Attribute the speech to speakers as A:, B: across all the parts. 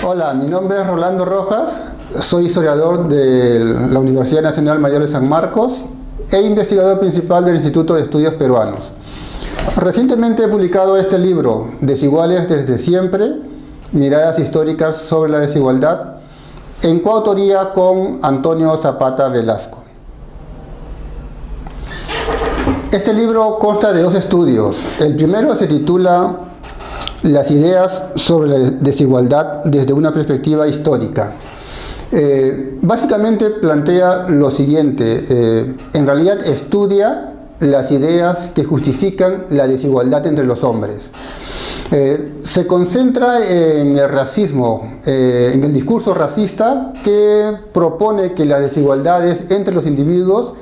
A: Hola, mi nombre es Rolando Rojas, soy historiador de la Universidad Nacional Mayor de San Marcos e investigador principal del Instituto de Estudios Peruanos. Recientemente he publicado este libro, Desiguales desde siempre, miradas históricas sobre la desigualdad, en coautoría con Antonio Zapata Velasco. Este libro consta de dos estudios. El primero se titula Las ideas sobre la desigualdad desde una perspectiva histórica. Básicamente plantea lo siguiente, en realidad estudia las ideas que justifican la desigualdad entre los hombres. Se concentra en el racismo, en el discurso racista que propone que las desigualdades entre los individuos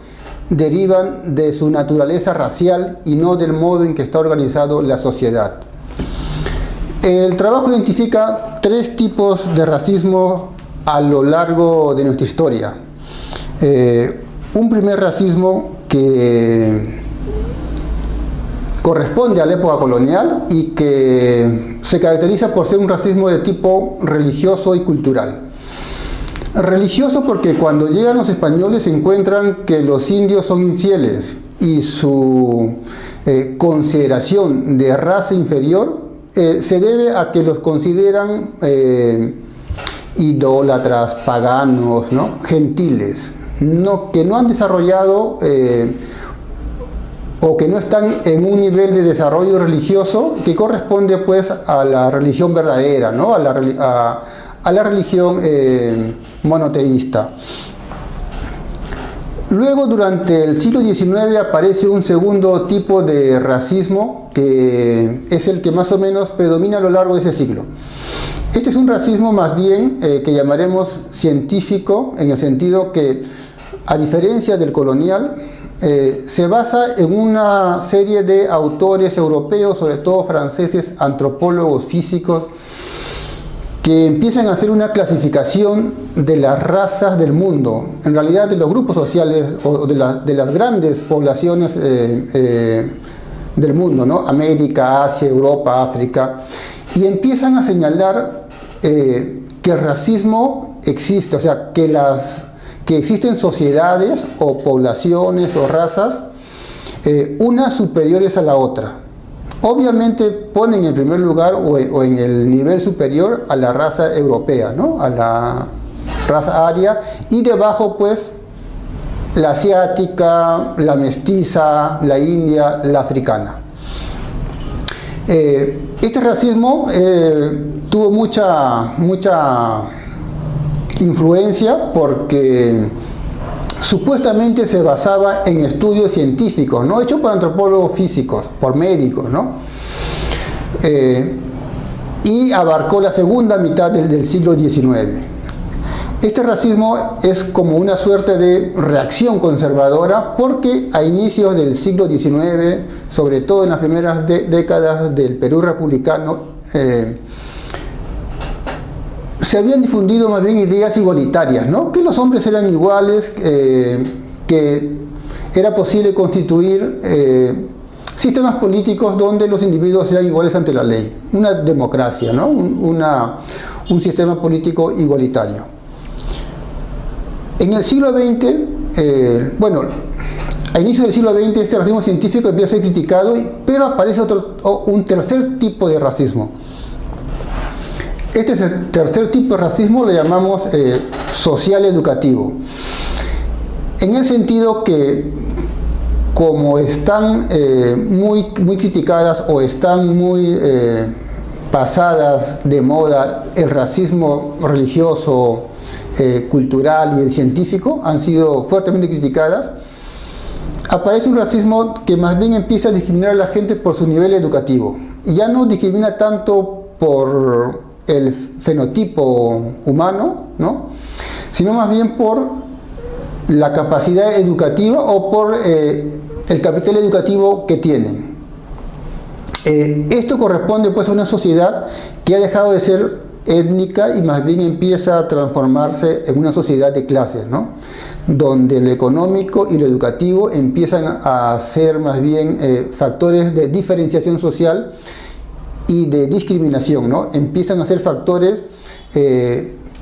A: derivan de su naturaleza racial y no del modo en que está organizado la sociedad. El trabajo identifica tres tipos de racismo a lo largo de nuestra historia. Un primer racismo que corresponde a la época colonial y que se caracteriza por ser un racismo de tipo religioso y cultural. Religioso porque cuando llegan los españoles encuentran que los indios son infieles y su consideración de raza inferior se debe a que los consideran idólatras, paganos, ¿no? Gentiles, que no han desarrollado o que no están en un nivel de desarrollo religioso que corresponde pues a la religión verdadera, ¿no? a la religión monoteísta. Luego, durante el siglo XIX aparece un segundo tipo de racismo que es el que más o menos predomina a lo largo de ese siglo. Este es un racismo más bien que llamaremos científico, en el sentido que, a diferencia del colonial, se basa en una serie de autores europeos, sobre todo franceses, antropólogos, físicos, que empiezan a hacer una clasificación de las razas del mundo, en realidad de los grupos sociales o de las grandes poblaciones del mundo, ¿no? América, Asia, Europa, África, y empiezan a señalar que el racismo existe, o sea, que existen sociedades o poblaciones o razas, unas superiores a la otra. Obviamente ponen en primer lugar o en el nivel superior a la raza europea, ¿no? A la raza aria, y debajo pues la asiática, la mestiza, la india, la africana. Este racismo tuvo mucha influencia porque supuestamente se basaba en estudios científicos, ¿no? Hechos por antropólogos físicos, por médicos, ¿no? Y abarcó la segunda mitad del siglo XIX. Este racismo es como una suerte de reacción conservadora porque a inicios del siglo XIX, sobre todo en las primeras décadas del Perú republicano, se habían difundido más bien ideas igualitarias, ¿no? Que los hombres eran iguales, que era posible constituir sistemas políticos donde los individuos eran iguales ante la ley, una democracia, ¿no? Un sistema político igualitario. En el siglo XX, a inicios del siglo XX este racismo científico empieza a ser criticado, pero aparece un tercer tipo de racismo. Este tercer tipo de racismo lo llamamos social educativo, en el sentido que como están muy criticadas o están muy pasadas de moda el racismo religioso, cultural y el científico, han sido fuertemente criticadas, aparece un racismo que más bien empieza a discriminar a la gente por su nivel educativo, y ya no discrimina tanto por el fenotipo humano, ¿no? Sino más bien por la capacidad educativa o por el capital educativo que tienen. Esto corresponde pues a una sociedad que ha dejado de ser étnica y más bien empieza a transformarse en una sociedad de clases, ¿no? Donde lo económico y lo educativo empiezan a ser más bien factores de diferenciación social y de discriminación, ¿no? Empiezan a ser factores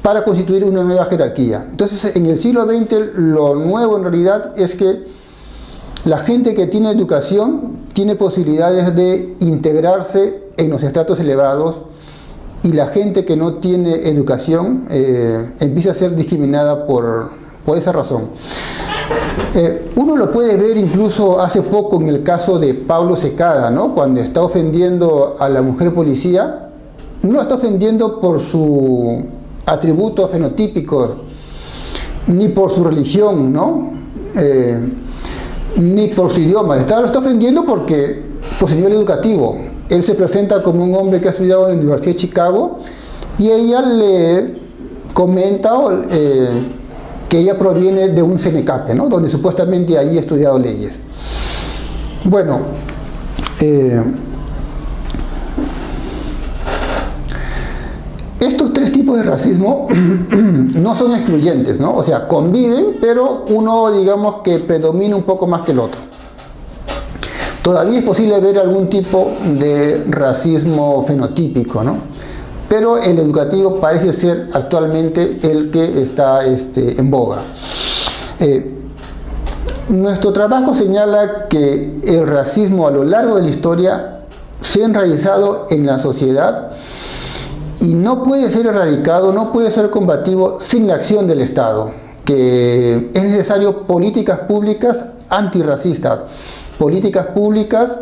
A: para constituir una nueva jerarquía. Entonces, en el siglo XX, lo nuevo en realidad es que la gente que tiene educación tiene posibilidades de integrarse en los estratos elevados, y la gente que no tiene educación empieza a ser discriminada por esa razón. Uno lo puede ver incluso hace poco en el caso de Pablo Secada, ¿no? Cuando está ofendiendo a la mujer policía, no la está ofendiendo por sus atributos fenotípicos, ni por su religión, ¿no? Ni por su idioma, lo está ofendiendo por su nivel educativo. Él se presenta como un hombre que ha estudiado en la Universidad de Chicago y ella le comenta que ella proviene de un CNCAPE, ¿no? Donde supuestamente ahí ha estudiado leyes. Bueno, estos tres tipos de racismo no son excluyentes, ¿no? O sea, conviven, pero uno, digamos, que predomina un poco más que el otro. Todavía es posible ver algún tipo de racismo fenotípico, ¿no? Pero el educativo parece ser actualmente el que está en boga. Nuestro trabajo señala que el racismo a lo largo de la historia se ha enraizado en la sociedad y no puede ser erradicado, no puede ser combativo sin la acción del Estado, que es necesario políticas públicas antirracistas, políticas públicas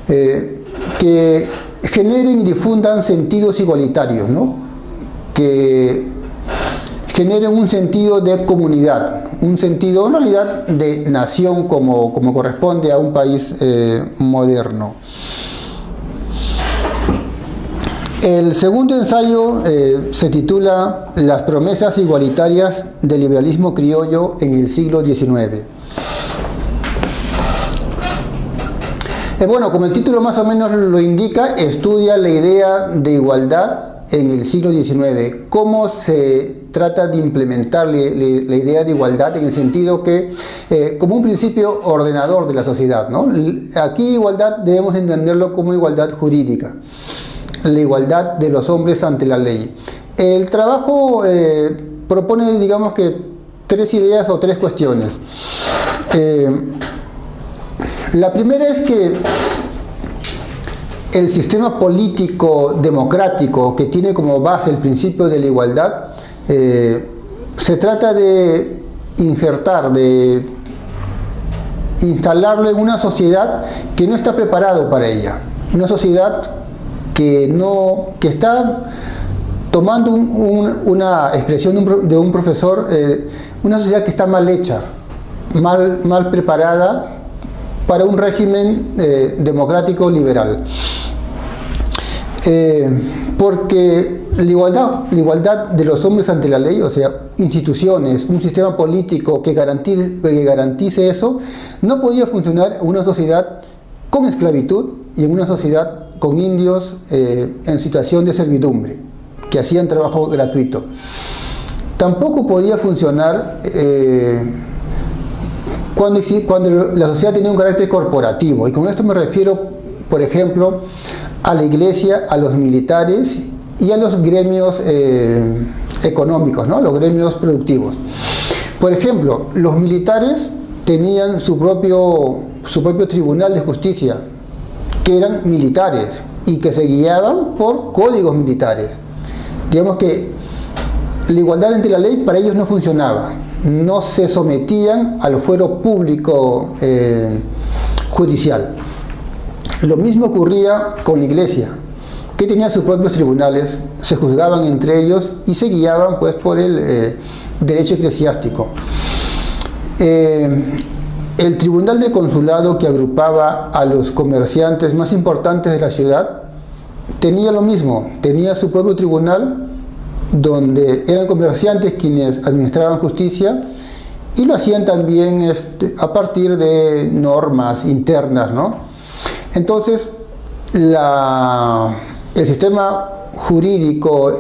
A: que generen y difundan sentidos igualitarios, ¿no? Que generen un sentido de comunidad, un sentido en realidad de nación como corresponde a un país moderno. El segundo ensayo se titula Las promesas igualitarias del liberalismo criollo en el siglo XIX. Bueno, como el título más o menos lo indica, estudia la idea de igualdad en el siglo XIX. Cómo se trata de implementar la idea de igualdad en el sentido que, como un principio ordenador de la sociedad, ¿no? Aquí igualdad debemos entenderlo como igualdad jurídica, la igualdad de los hombres ante la ley. El trabajo propone, digamos que, tres ideas o tres cuestiones. La primera es que el sistema político democrático que tiene como base el principio de la igualdad se trata de injertar, de instalarlo en una sociedad que no está preparado para ella, una sociedad que está tomando una expresión de un profesor, una sociedad que está mal hecha, mal preparada para un régimen democrático liberal. Porque la igualdad de los hombres ante la ley, o sea, instituciones, un sistema político que garantice eso, no podía funcionar en una sociedad con esclavitud y en una sociedad con indios en situación de servidumbre, que hacían trabajo gratuito. Tampoco podía funcionar cuando la sociedad tenía un carácter corporativo, y con esto me refiero, por ejemplo, a la iglesia, a los militares y a los gremios económicos, ¿no? Los gremios productivos. Por ejemplo, los militares tenían su propio tribunal de justicia, que eran militares y que se guiaban por códigos militares. Digamos que la igualdad ante la ley para ellos no funcionaba. No se sometían al fuero público judicial. Lo mismo ocurría con la iglesia, que tenía sus propios tribunales, se juzgaban entre ellos y se guiaban pues por el derecho eclesiástico. El tribunal del consulado, que agrupaba a los comerciantes más importantes de la ciudad, tenía lo mismo, tenía su propio tribunal donde eran comerciantes quienes administraban justicia, y lo hacían también a partir de normas internas, ¿no? Entonces, el sistema jurídico,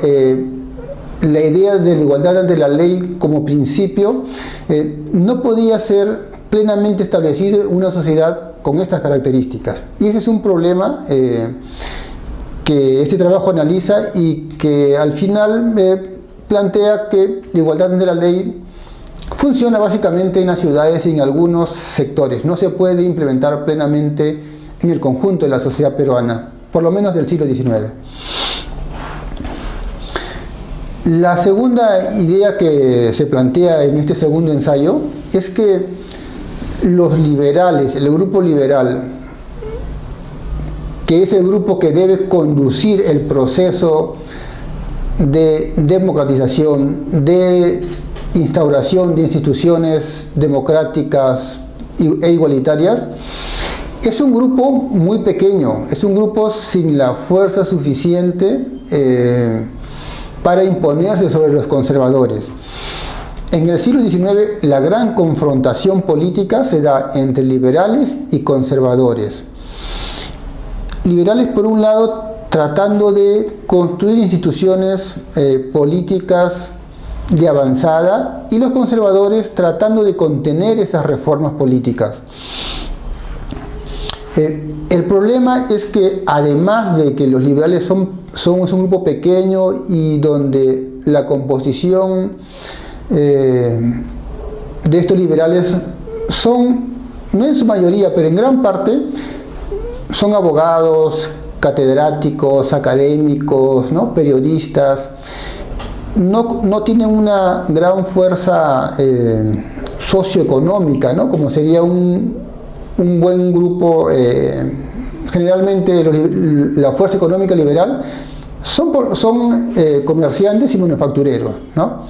A: la idea de la igualdad ante la ley como principio, no podía ser plenamente establecido en una sociedad con estas características. Y ese es un problema que este trabajo analiza y que al final plantea que la igualdad ante la ley funciona básicamente en las ciudades y en algunos sectores. No se puede implementar plenamente en el conjunto de la sociedad peruana, por lo menos del siglo XIX. La segunda idea que se plantea en este segundo ensayo es que los liberales, el grupo liberal, que es el grupo que debe conducir el proceso de democratización, de instauración de instituciones democráticas e igualitarias, es un grupo muy pequeño, es un grupo sin la fuerza suficiente para imponerse sobre los conservadores. En el siglo XIX la gran confrontación política se da entre liberales y conservadores. Liberales, por un lado, tratando de construir instituciones políticas de avanzada, y los conservadores tratando de contener esas reformas políticas. El problema es que, además de que los liberales somos un grupo pequeño y donde la composición de estos liberales son, no en su mayoría, pero en gran parte, son abogados, catedráticos, académicos, ¿no? Periodistas, no tienen una gran fuerza socioeconómica, ¿no? Como sería un buen grupo. Generalmente la fuerza económica liberal son comerciantes y manufactureros, ¿no?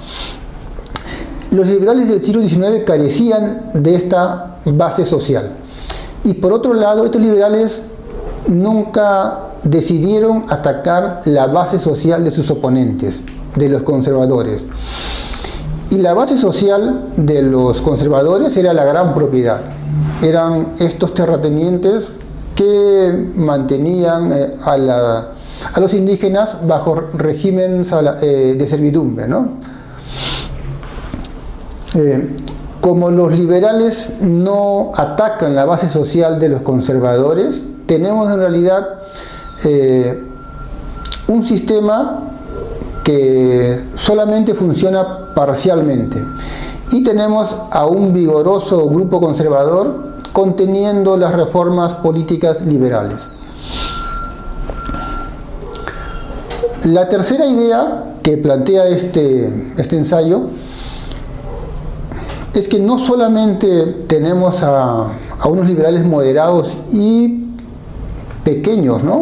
A: Los liberales del siglo XIX carecían de esta base social. Y por otro lado, estos liberales nunca decidieron atacar la base social de sus oponentes, de los conservadores. Y la base social de los conservadores era la gran propiedad. Eran estos terratenientes que mantenían a los indígenas bajo regímenes de servidumbre, ¿no? Como los liberales no atacan la base social de los conservadores, tenemos en realidad un sistema que solamente funciona parcialmente, y tenemos a un vigoroso grupo conservador conteniendo las reformas políticas liberales. La tercera idea que plantea este ensayo es que no solamente tenemos a unos liberales moderados y pequeños, ¿no?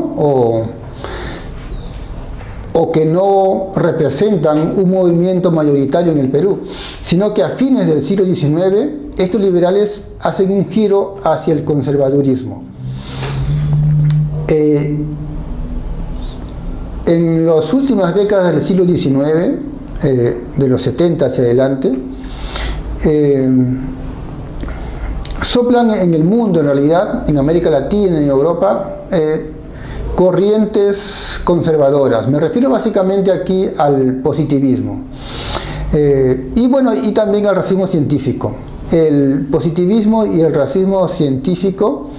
A: O que no representan un movimiento mayoritario en el Perú, sino que a fines del siglo XIX estos liberales hacen un giro hacia el conservadurismo. En las últimas décadas del siglo XIX, de los 70 hacia adelante, soplan en el mundo, en realidad, en América Latina, en Europa, corrientes conservadoras. Me refiero básicamente aquí al positivismo. Y también al racismo científico. El positivismo y el racismo científico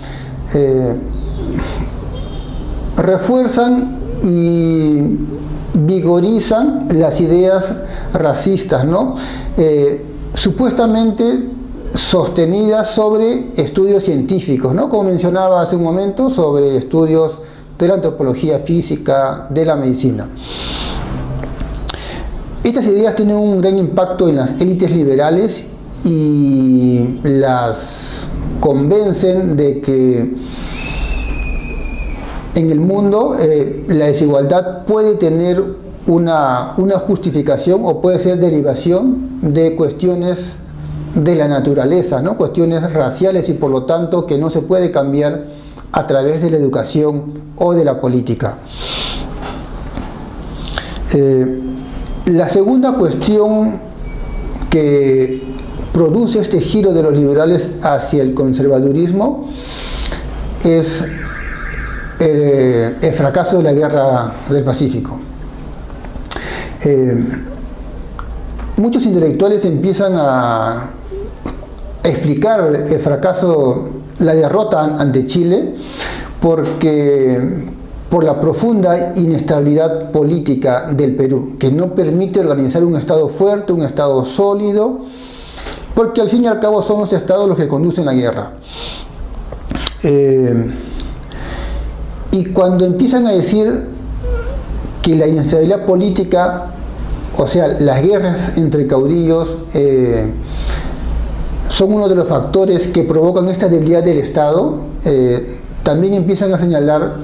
A: refuerzan y vigorizan las ideas racistas, ¿no? Supuestamente sostenidas sobre estudios científicos, ¿no? Como mencionaba hace un momento, sobre estudios de la antropología física, de la medicina. Estas ideas tienen un gran impacto en las élites liberales y las convencen de que en el mundo la desigualdad puede tener una justificación o puede ser derivación de cuestiones de la naturaleza, ¿no? Cuestiones raciales, y por lo tanto que no se puede cambiar a través de la educación o de la política. La segunda cuestión que produce este giro de los liberales hacia el conservadurismo es el fracaso de la Guerra del Pacífico. Eh, Muchos intelectuales empiezan a explicar el fracaso, la derrota ante Chile, por la profunda inestabilidad política del Perú, que no permite organizar un Estado fuerte, un Estado sólido, porque al fin y al cabo son los Estados los que conducen la guerra. Y cuando empiezan a decir que la inestabilidad política, o sea, las guerras entre caudillos, son uno de los factores que provocan esta debilidad del Estado, también empiezan a señalar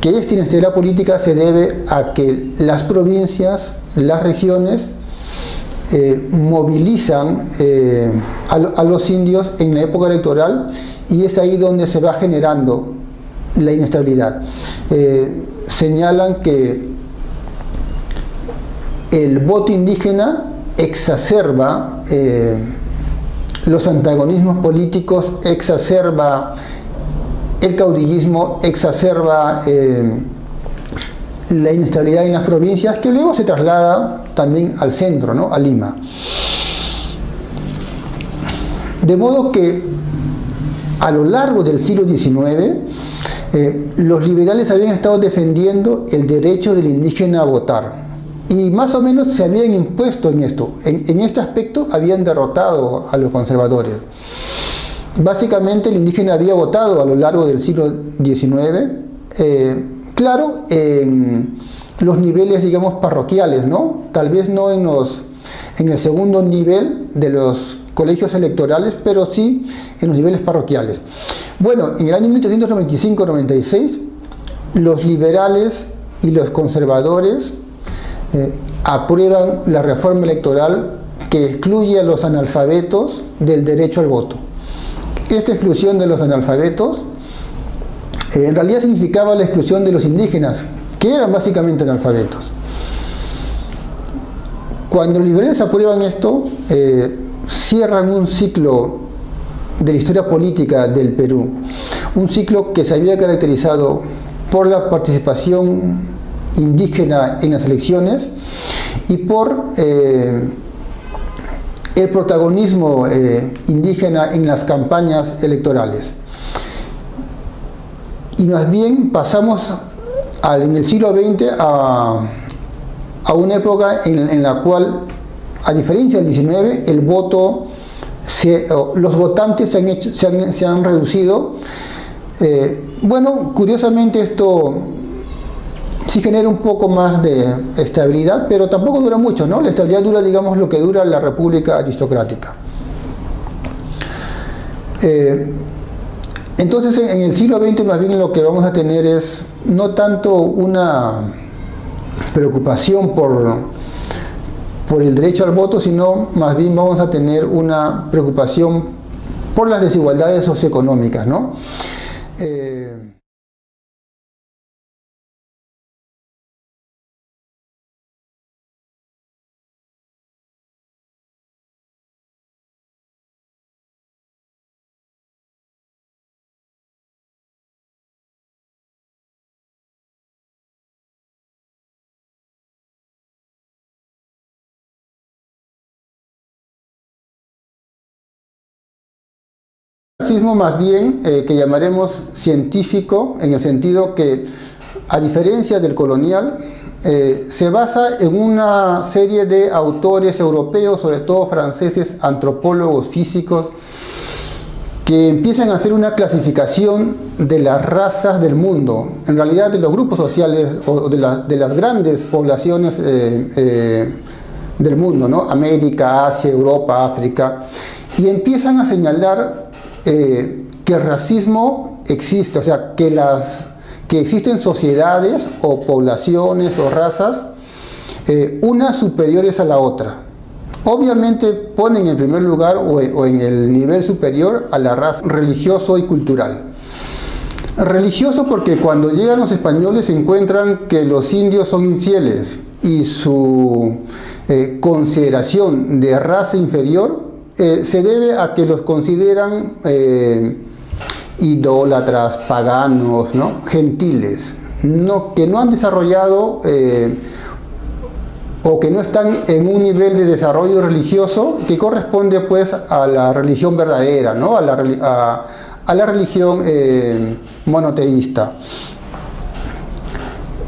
A: que esta inestabilidad política se debe a que las provincias, las regiones, movilizan a los indios en la época electoral, y es ahí donde se va generando la inestabilidad. Señalan que el voto indígena exacerba los antagonismos políticos, exacerba el caudillismo, exacerba la inestabilidad en las provincias, que luego se traslada también al centro, ¿no? A Lima. De modo que a lo largo del siglo XIX, los liberales habían estado defendiendo el derecho del indígena a votar, y más o menos se habían impuesto en esto. En este aspecto habían derrotado a los conservadores. Básicamente el indígena había votado a lo largo del siglo XIX, claro, en los niveles, digamos, parroquiales, ¿no? Tal vez no en el segundo nivel de los colegios electorales, pero sí en los niveles parroquiales. Bueno, en el año 1895-96, los liberales y los conservadores aprueban la reforma electoral que excluye a los analfabetos del derecho al voto. Esta exclusión de los analfabetos en realidad significaba la exclusión de los indígenas, que eran básicamente analfabetos. Cuando los liberales aprueban esto, cierran un ciclo de la historia política del Perú, un ciclo que se había caracterizado por la participación indígena en las elecciones y por el protagonismo indígena en las campañas electorales. Y más bien pasamos en el siglo XX a una época en la cual, a diferencia del XIX, el voto, los votantes se han reducido. Bueno, curiosamente esto sí genera un poco más de estabilidad, pero tampoco dura mucho, ¿no? La estabilidad dura, digamos, lo que dura la república aristocrática. Entonces, en el siglo XX más bien lo que vamos a tener es no tanto una preocupación por el derecho al voto, sino más bien vamos a tener una preocupación por las desigualdades socioeconómicas, ¿no? Racismo más bien que llamaremos científico, en el sentido que, a diferencia del colonial, se basa en una serie de autores europeos, sobre todo franceses, antropólogos, físicos, que empiezan a hacer una clasificación de las razas del mundo, en realidad de los grupos sociales o de las grandes poblaciones del mundo, ¿no? América, Asia, Europa, África, y empiezan a señalar que el racismo existe, o sea, que existen sociedades o poblaciones o razas, unas superiores a la otra. Obviamente ponen en primer lugar o en el nivel superior a la raza religioso y cultural. Religioso porque cuando llegan los españoles encuentran que los indios son infieles y su consideración de raza inferior se debe a que los consideran idólatras, paganos, ¿no? Gentiles, que no han desarrollado o que no están en un nivel de desarrollo religioso que corresponde pues a la religión verdadera, ¿no? a la religión monoteísta.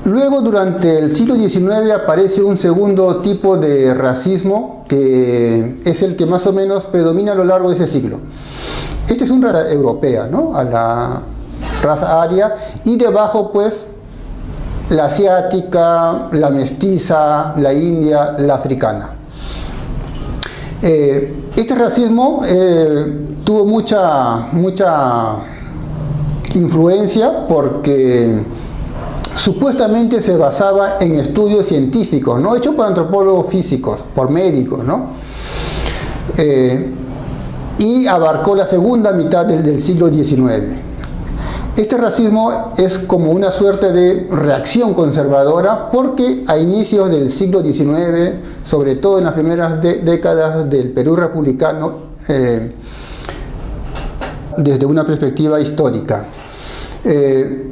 A: Luego, durante el siglo XIX aparece un segundo tipo de racismo que es el que más o menos predomina a lo largo de ese siglo. Este es una raza europea, ¿no? A la raza aria, y debajo pues la asiática, la mestiza, la india, la africana. Este racismo tuvo mucha influencia porque supuestamente se basaba en estudios científicos, ¿no? Hechos por antropólogos físicos, por médicos, ¿no? Y abarcó la segunda mitad del siglo XIX. Este racismo es como una suerte de reacción conservadora porque a inicios del siglo XIX, sobre todo en las primeras décadas del Perú republicano, desde una perspectiva histórica,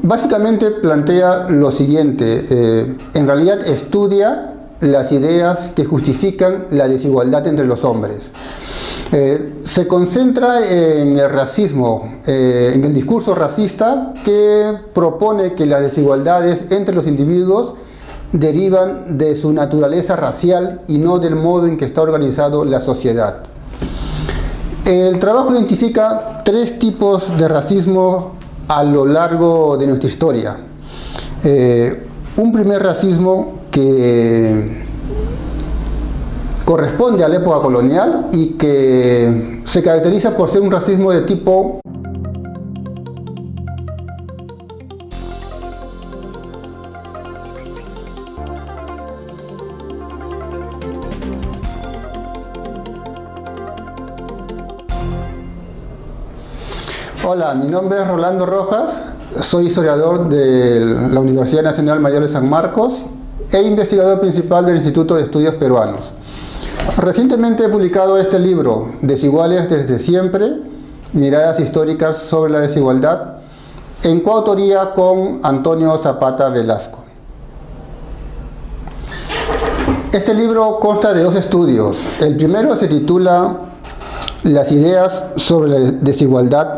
A: básicamente plantea lo siguiente: en realidad estudia las ideas que justifican la desigualdad entre los hombres. Se concentra en el racismo, en el discurso racista que propone que las desigualdades entre los individuos derivan de su naturaleza racial y no del modo en que está organizado la sociedad. El trabajo identifica tres tipos de racismo a lo largo de nuestra historia. Un primer racismo que corresponde a la época colonial y que se caracteriza por ser un racismo de tipo Hola, mi nombre es Rolando Rojas, soy historiador de la Universidad Nacional Mayor de San Marcos e investigador principal del Instituto de Estudios Peruanos. Recientemente he publicado este libro, Desiguales desde siempre, miradas históricas sobre la desigualdad, en coautoría con Antonio Zapata Velasco. Este libro consta de dos estudios. El primero se titula Las ideas sobre la desigualdad